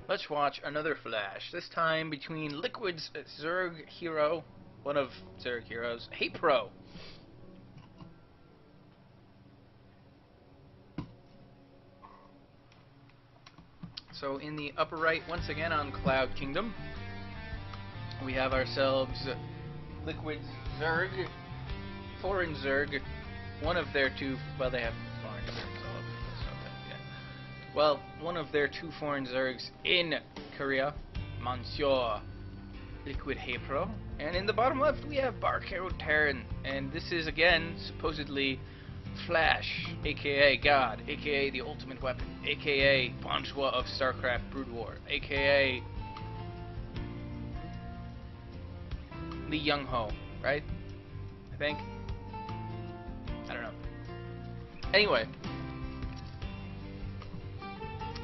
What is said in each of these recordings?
Let's watch another flash, this time between Liquid's Zerg hero, one of Zerg heroes, Haypro. So in the upper right, once again on Cloud Kingdom, we have ourselves Liquid's Zerg, foreign Zerg, one of their two, well they have foreign Zergs all over the place, yeah. Well, one of their two foreign Zergs in Korea, Monsieur Liquid Haypro, and in the bottom left we have Barcaro Terran, and this is again supposedly Flash, aka God, aka the ultimate weapon, aka Bonjour of StarCraft Brood War, aka Lee Young Ho, right? I think. I don't know. Anyway,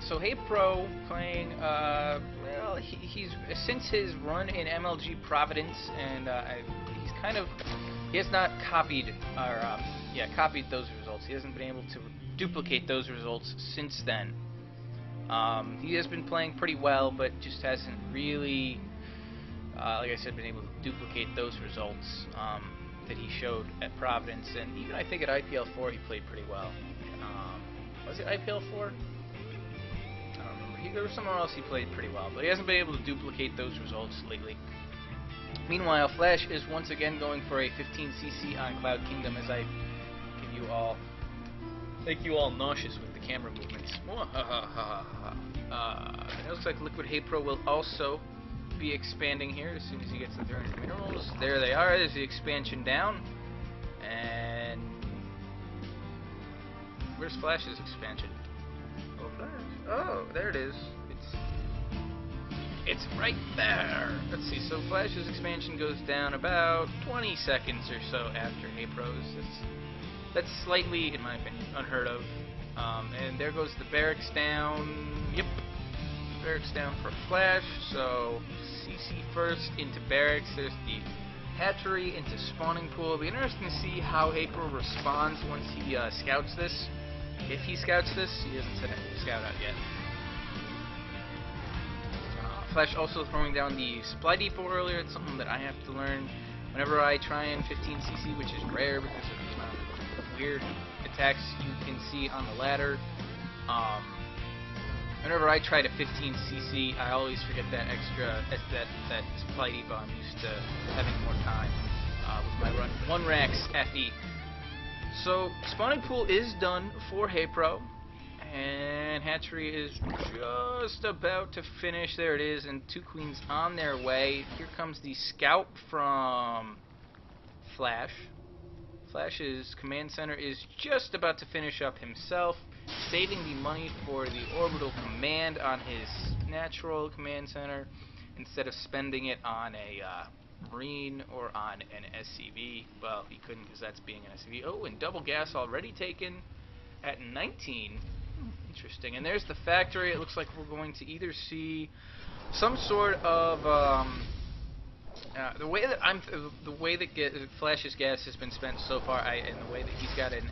so Haypro playing, well, he's since his run in MLG Providence, and he's kind of, he has not copied, or copied those results. He hasn't been able to duplicate those results since then. He has been playing pretty well, but just hasn't really, like I said, been able to duplicate those results that he showed at Providence, and even I think at IPL 4 he played pretty well. Was it IPL 4? I don't remember. There was somewhere else he played pretty well, but he hasn't been able to duplicate those results lately. Meanwhile, Flash is once again going for a 15cc on Cloud Kingdom as I give you all, make you all nauseous with the camera movements. It looks like Liquid Haypro will also be expanding here as soon as he gets the 300 minerals. There they are. There's the expansion down. And where's Flash's expansion? Oh, Flash. Oh, there it is. It's right there. Let's see. So Flash's expansion goes down about 20 seconds or so after Haypro's. That's slightly, in my opinion, unheard of. And there goes the barracks down. Yep. Barracks down for Flash. So CC first into barracks. There's the hatchery into spawning pool. It'll be interesting to see how Haypro responds once he scouts this. If he scouts this, he hasn't sent a scout out yet. Flash also throwing down the supply depot earlier. It's something that I have to learn whenever I try in 15cc, which is rare because of the amount of weird attacks you can see on the ladder. Whenever I try to 15cc, I always forget that extra, that supply depot. I'm used to having more time with my run. 1 Rax FE. So, spawning pool is done for Haypro, and hatchery is just about to finish. There it is, and 2 queens on their way. Here comes the scout from Flash. Flash's command center is just about to finish up himself, saving the money for the orbital command on his natural command center instead of spending it on a Marine or on an SCV. Well, he couldn't because that's being an SCV. Oh, and double gas already taken at 19. Interesting. And there's the factory. It looks like we're going to either see some sort of the way that Flash's gas has been spent so far, and the way that he's got an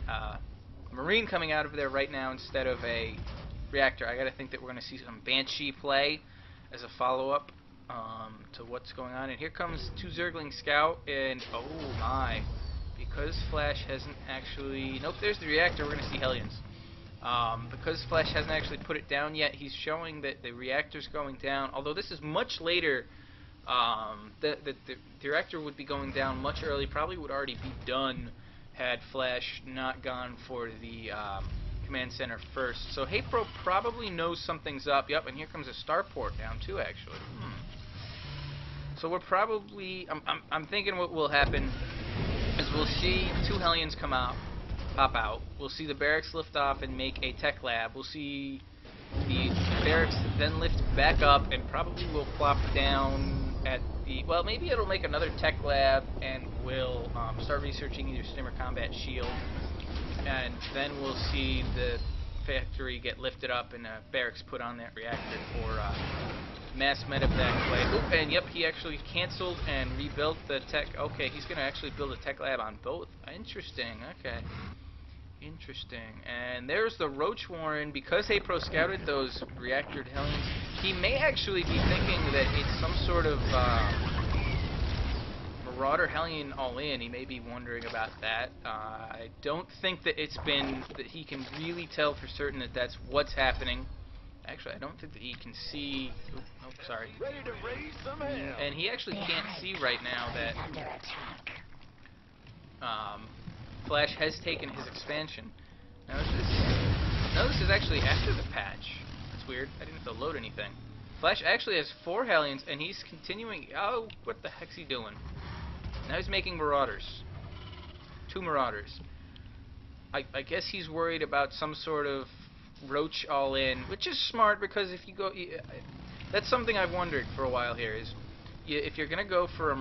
Marine coming out of there right now instead of a reactor. I gotta think that we're gonna see some Banshee play as a follow-up to what's going on. And here comes 2 Zergling Scout, and oh my, because Flash hasn't actually, nope, there's the reactor. We're gonna see Hellions. Because Flash hasn't actually put it down yet, he's showing that the reactor's going down. Although this is much later, the reactor would be going down much early. Probably would already be done had Flash not gone for the command center first. So Haypro probably knows something's up. Yep, and here comes a starport down too, actually. So we're probably, I'm thinking what will happen is we'll see 2 Hellions pop out. We'll see the barracks lift off and make a tech lab. We'll see the barracks then lift back up and probably will plop down at the, well, maybe it'll make another tech lab and we'll start researching either stim or combat shield, and then we'll see the factory get lifted up and barracks put on that reactor for mass medevac play. Oop, and yep, he actually canceled and rebuilt the tech. Okay, he's going to actually build a tech lab on both. Interesting, okay. Interesting. And there's the Roach Warren. Because Haypro scouted those reactor Hellions, he may actually be thinking that it's some sort of Marauder Hellion all-in. He may be wondering about that. I don't think that that he can really tell for certain that that's what's happening. Actually, I don't think that he can see... Oh, sorry. Ready to raise some hell. And he actually can't see right now that Flash has taken his expansion. Now this is actually after the patch. That's weird. I didn't have to load anything. Flash actually has 4 Hellions, and he's continuing... Oh, what the heck's he doing? Now he's making Marauders. 2 Marauders. I guess he's worried about some sort of Roach all-in, which is smart because if you go... that's something I've wondered for a while here, is if you're going to go for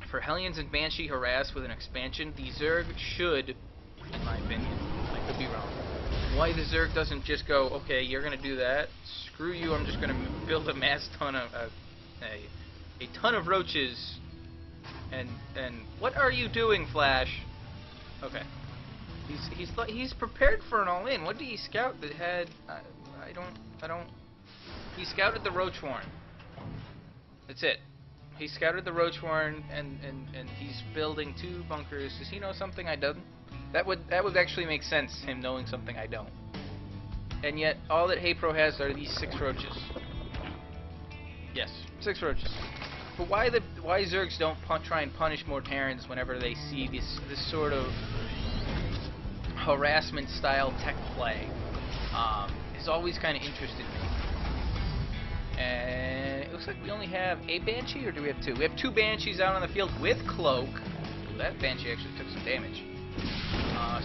for Hellions and Banshee Harass with an expansion, the Zerg should, in my opinion, I could be wrong, why the Zerg doesn't just go, okay, you're going to do that, screw you, I'm just going to build a mass ton of... a ton of roaches, and what are you doing, Flash? Okay, he's prepared for an all-in. What did he scout that had? I don't. He scouted the Roach Warren. That's it. He scouted the Roach Warren, and he's building 2 bunkers. Does he know something I don't? That would actually make sense. Him knowing something I don't. And yet, all that Haypro has are these 6 roaches. Yes, 6 roaches. But why Zergs don't try and punish more Terrans whenever they see this sort of harassment style tech play has always kind of interested me. And it looks like we only have a Banshee, or do we have 2? We have 2 Banshees out on the field with Cloak. Ooh, that Banshee actually took some damage.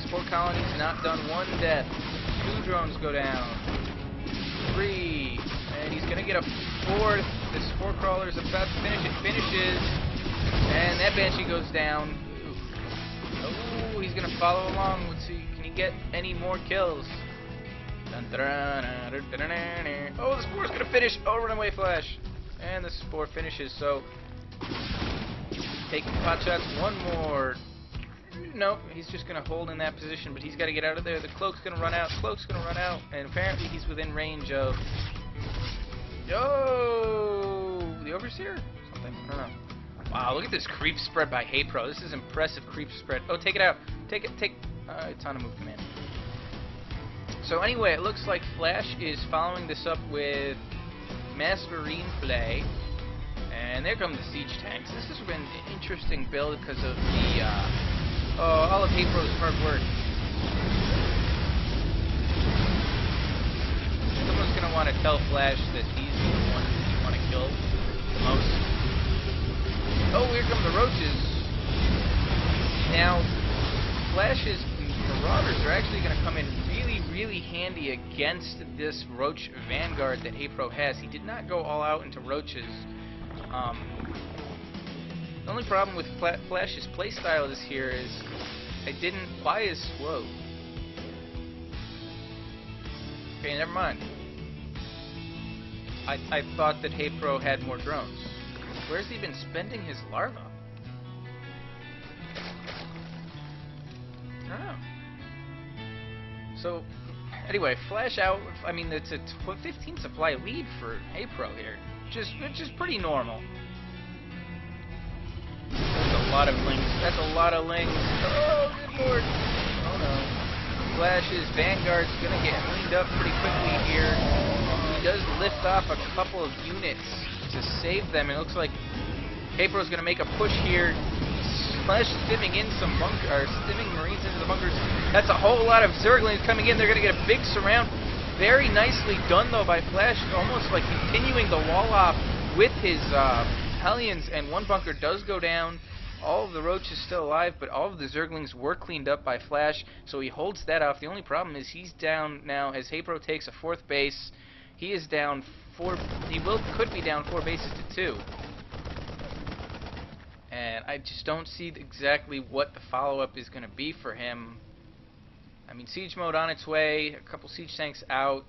Spore Colony's not done 1 death. 2 drones go down. 3. And he's going to get a 4th. The Spore Crawler's about to finish. It finishes. And that Banshee goes down. Oh, he's going to follow along. Let's see. Can he get any more kills? Oh, the Spore's going to finish. Oh, run away, Flash. And the Spore finishes. So, taking pot shots. 1 more. Nope, he's just going to hold in that position, but he's got to get out of there. The Cloak's going to run out. Cloak's going to run out. And apparently he's within range of... Oh, the Overseer? Something? I don't know. Wow, look at this creep spread by Haypro. This is impressive creep spread. Oh, take it out. Take it. It's on a move command. So anyway, it looks like Flash is following this up with Mass Marine play. And there come the siege tanks. This has been an interesting build because of the all of Haypro's hard work. Someone's going to want to tell Flash that he's the one that you want to kill the most. Oh, here come the roaches. Now, Flash's Marauders are actually going to come in really, really handy against this Roach Vanguard that Haypro has. He did not go all out into roaches. The only problem with Flash's playstyle this here is why is slow? Okay, never mind. I thought that Haypro had more drones. Where's he been spending his larva? I don't know. So, anyway, Flash out. I mean, it's a 15 supply lead for Haypro here, which is pretty normal. That's a lot of lings. That's a lot of lings. Oh, good lord. Oh no. Flash's Vanguard's gonna get cleaned up pretty quickly here. He does lift off a couple of units to save them. It looks like Haypro's gonna make a push here. Flash stimming in some stimming Marines into the bunkers. That's a whole lot of Zerglings coming in. They're gonna get a big surround. Very nicely done though by Flash, almost like continuing the wall off with his Hellions, and 1 bunker does go down. All of the Roach is still alive, but all of the Zerglings were cleaned up by Flash, so he holds that off. The only problem is he's down now as Haypro takes a 4th base. He is down 4. He could be down 4 bases to 2. And I just don't see exactly what the follow-up is going to be for him. I mean, siege mode on its way. A couple siege tanks out.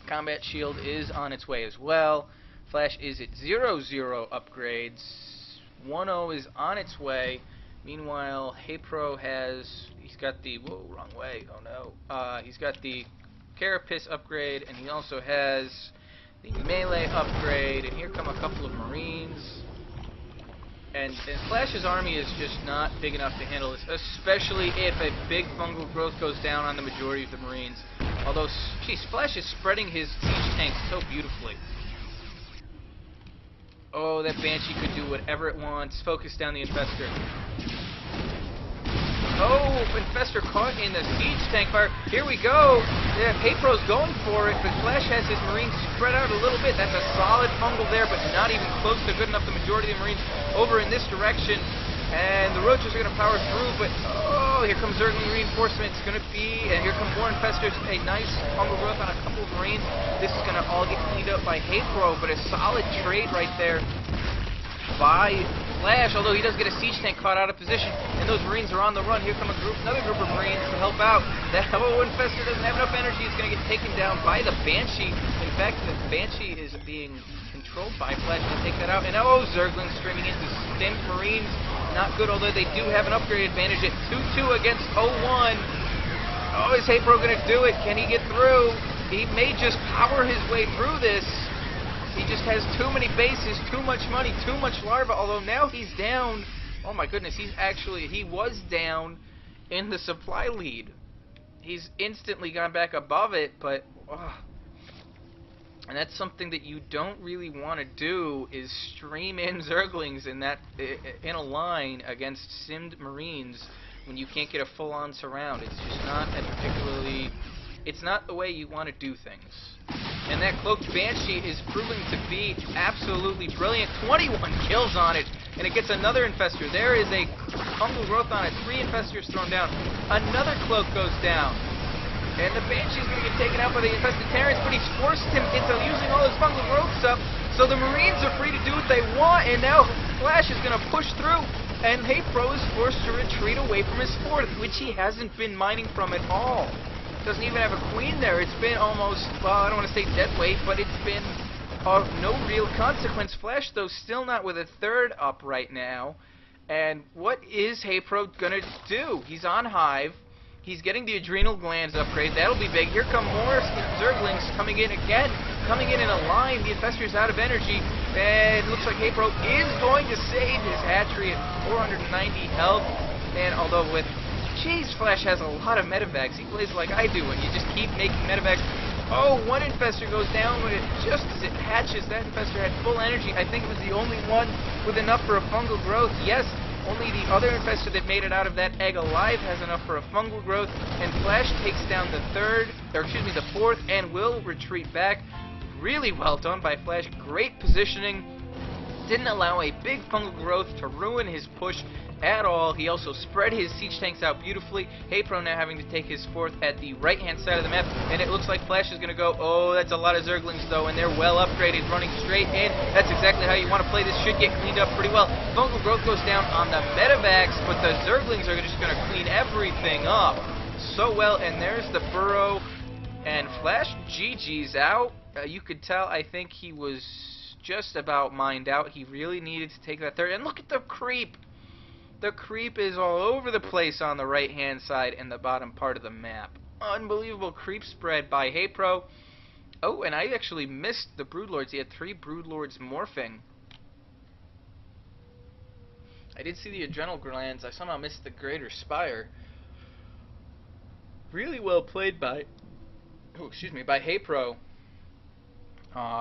Combat shield is on its way as well. Flash is at 0-0 upgrades. 1-0 is on its way. Meanwhile, Haypro he's got the, whoa, wrong way, oh no. He's got the Carapace upgrade, and he also has the melee upgrade, and here come a couple of Marines. And Flash's army is just not big enough to handle this, especially if a big fungal growth goes down on the majority of the Marines. Although, geez, Flash is spreading his siege tanks so beautifully. Oh, that Banshee could do whatever it wants. Focus down the Infestor. Oh, Infestor caught in the siege tank fire. Here we go. Yeah, Haypro's going for it, but Flash has his Marines spread out a little bit. That's a solid fungal there, but not even close to good enough. The majority of the Marines over in this direction. And the Roaches are going to power through, but oh, here comes Zergling reinforcement. It's going to be, and here come more Infestors. A nice fungal growth on a couple of Marines. This is going to all get cleaned up by Haypro, but a solid trade right there by Flash, although he does get a siege tank caught out of position, and those Marines are on the run. Here come another group of Marines to help out. That Infestor doesn't have enough energy. It's going to get taken down by the Banshee. In fact, the Banshee is being controlled by Flash to take that out. And oh, Zergling streaming into Stint Marines. Not good, although they do have an upgrade advantage at 2-2 against 0-1. Oh, is Haypro going to do it? Can he get through? He may just power his way through this. He just has too many bases, too much money, too much larva, although now he's down. Oh my goodness, he was down in the supply lead. He's instantly gone back above it, but and that's something that you don't really want to do, is stream in Zerglings in a line against simmed Marines when you can't get a full-on surround. It's just not it's not the way you want to do things. And that Cloaked Banshee is proving to be absolutely brilliant. 21 kills on it, and it gets another Infestor. There is a fungal growth on it. 3 Infestors thrown down. Another Cloak goes down. And the Banshee's going to get taken out by the Infested Terrans, but he's forced him into using all his fungal growth stuff, so the Marines are free to do what they want, and now Flash is going to push through, and Haypro is forced to retreat away from his fort, which he hasn't been mining from at all. Doesn't even have a queen there. It's been almost, well, I don't want to say dead weight, but it's been of no real consequence. Flash, though, still not with a third up right now, and what is Haypro going to do? He's on Hive. He's getting the adrenal glands upgrade. That'll be big. Here come more Zerglings coming in again. Coming in a line. The Infestor's out of energy. And it looks like Haypro is going to save his hatchery at 490 health. And although with... Jeez, Flash has a lot of medevacs. He plays like I do, and you just keep making medevacs. Oh, one Infestor goes down, but just as it hatches, that Infestor had full energy. I think it was the only one with enough for a fungal growth. Yes. Only the other Infestor that made it out of that egg alive has enough for a fungal growth, and Flash takes down the fourth, and will retreat back. Really well done by Flash. Great positioning. Didn't allow a big fungal growth to ruin his push at all. He also spread his siege tanks out beautifully. Haypro now having to take his fourth at the right-hand side of the map, and it looks like Flash is going to go, oh, that's a lot of Zerglings, though, and they're well upgraded, running straight in. That's exactly how you want to play this. Should get cleaned up pretty well. Fungal growth goes down on the medevacs, but the Zerglings are just going to clean everything up so well, and there's the burrow, and Flash GG's out. You could tell, I think he was just about mined out. He really needed to take that third, and look at the creep. The creep is all over the place on the right-hand side and the bottom part of the map. Unbelievable creep spread by Haypro. Oh, and I actually missed the Broodlords. He had 3 Broodlords morphing. I did see the adrenal glands. I somehow missed the Greater Spire. Really well played by Haypro.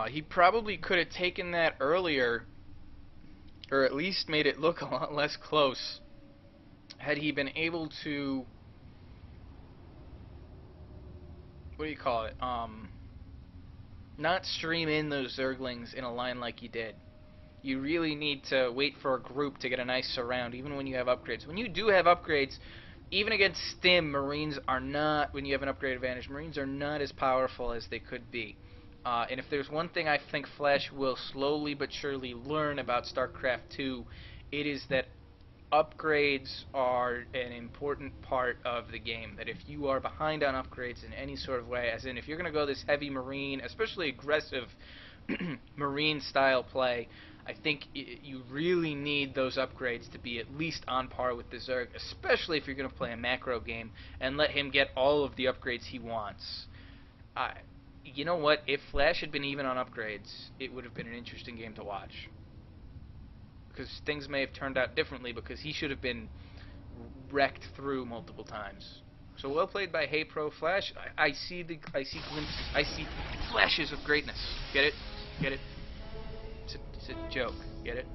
He probably could have taken that earlier, or at least made it look a lot less close, had he been able to, what do you call it, not stream in those Zerglings in a line like he did. You really need to wait for a group to get a nice surround, even when you have upgrades. When you do have upgrades, even against Stim, Marines are not, when you have an upgrade advantage, Marines are not as powerful as they could be. And if there's one thing I think Flash will slowly but surely learn about StarCraft 2, it is that upgrades are an important part of the game. That if you are behind on upgrades in any sort of way, as in if you're going to go this heavy marine, especially aggressive marine style play, I think you really need those upgrades to be at least on par with the Zerg, especially if you're going to play a macro game and let him get all of the upgrades he wants. You know what? If Flash had been even on upgrades, it would have been an interesting game to watch. Because things may have turned out differently because he should have been wrecked through multiple times. So well played by Haypro. Flash, I see glimpses, I see flashes of greatness. Get it? Get it? It's a joke. Get it?